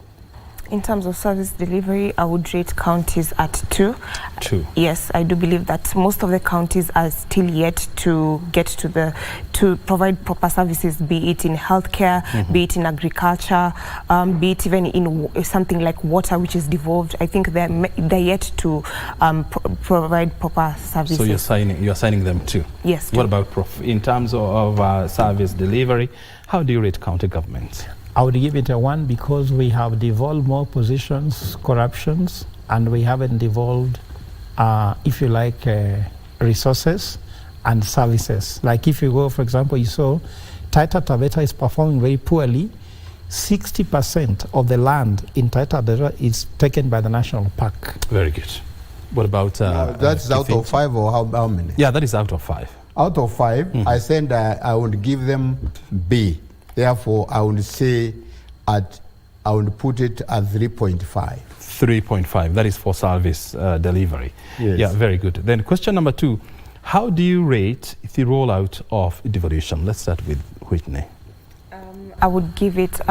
In terms of service delivery, I would rate counties at 2. 2. Yes, I do believe that most of the counties are still yet to get to provide proper services, be it in healthcare, be it in agriculture, be it even in something like water, which is devolved. I think they're yet to provide proper services. So you're assigning them 2. Yes. 2. What about Prof? In terms of service delivery, how do you rate county governments? I would give it a 1 because we have devolved more positions, corruptions, and we haven't devolved, if you like, resources and services. Like if you go, for example, you saw Taita Taveta is performing very poorly. 60% of the land in Taita Taveta is taken by the national park. Very good. What about... that's out of 5 or how many? Yeah, that is out of 5. Out of 5, I said I would give them B. Therefore, I would say I would put it at 3.5. 3.5. That is for service delivery. Yes. Yeah, very good. Then question number 2, how do you rate the rollout of devolution? Let's start with Whitney. I would give it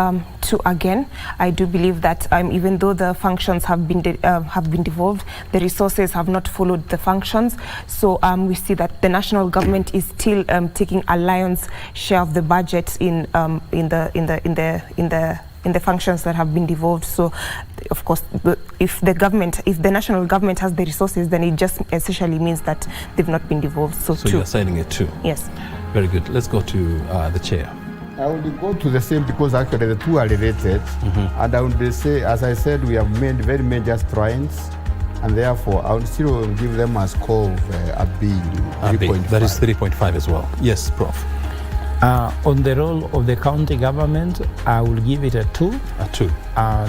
2 again. I do believe that even though the functions have been devolved, the resources have not followed the functions. So we see that the national government is still taking a lion's share of the budget in the functions that have been devolved. So, of course, if the national government has the resources, then it just essentially means that they've not been devolved. So 2. You're assigning it 2. Yes. Very good. Let's go to the chair. I would go to the same because actually the 2 are related, and I would say, as I said, we have made very major strides, and therefore I would still give them a score of a B. 3.5. That is 3.5 as well. Yes, Prof. On the role of the county government, I will give it a 2. A 2.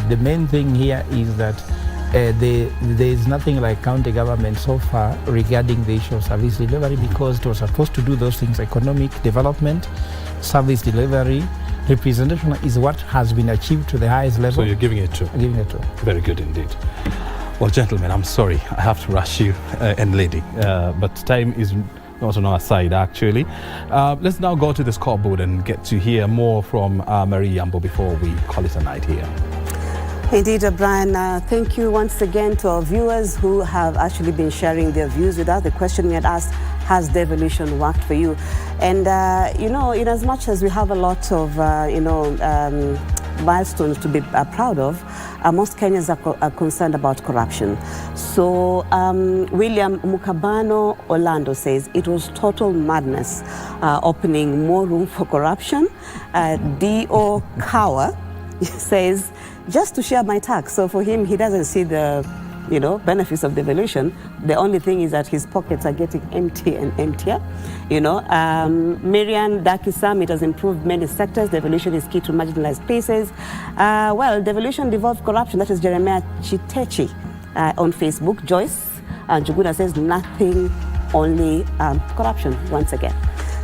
The main thing here is that there is nothing like county government so far regarding the issue of service delivery, because it was supposed to do those things: economic development, service delivery, representation is what has been achieved to the highest level. So you're giving it 2? I'm giving it 2. Very good indeed. Well, gentlemen, I'm sorry, I have to rush you, and lady, but time is not on our side, actually. Let's now go to the scoreboard and get to hear more from Marie Yambo before we call it a night here. Indeed, Brian, thank you once again to our viewers who have actually been sharing their views with us. The question we had asked, has devolution worked for you? And, in as much as we have a lot of, milestones to be proud of, most Kenyans are concerned about corruption. So William Mukabano Orlando says it was total madness, opening more room for corruption. D.O. Kawa says, just to share my tax. So for him, he doesn't see the benefits of devolution. The only thing is that his pockets are getting empty and emptier. Miriam Dakisam, it has improved many sectors. Devolution is key to marginalized places. Devolution devolved corruption. That is Jeremiah Chitechi on Facebook. Joyce Njuguna says nothing, only corruption once again.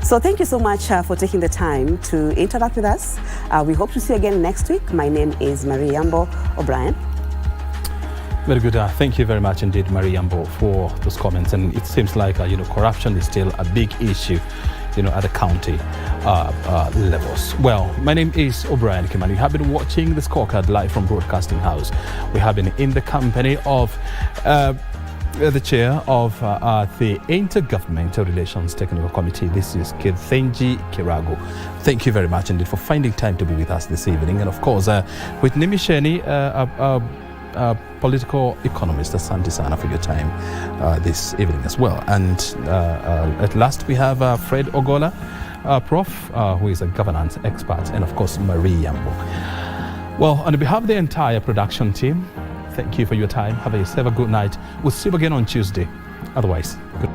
So thank you so much for taking the time to interact with us. We hope to see you again next week. My name is Marie Yambo O'Brien. Very good. Thank you very much indeed, Marie Yambo, for those comments. And it seems like, corruption is still a big issue, at the county levels. Well, my name is O'Brien Kimani. You have been watching the Scorecard live from Broadcasting House. We have been in the company of the chair of the Intergovernmental Relations Technical Committee. This is Kithenji Kirago. Thank you very much indeed for finding time to be with us this evening. And of course, with Nimisheni, political economist. Asante sana for your time this evening as well. And at last we have Fred Ogola, Prof, who is a governance expert, and of course Marie Yambo. Well, on behalf of the entire production team, thank you for your time. Have yourself a good night. We'll see you again on Tuesday. Otherwise, good.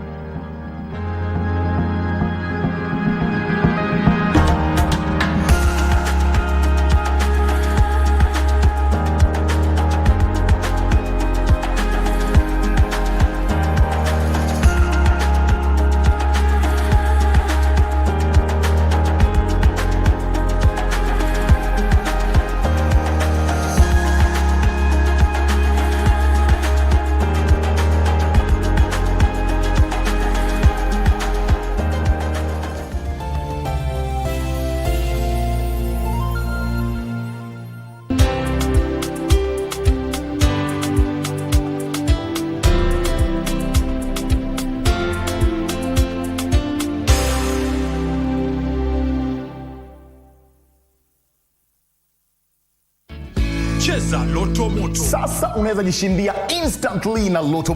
Cheza Loto Moto. Sasa unaweza jishindia instantly na Loto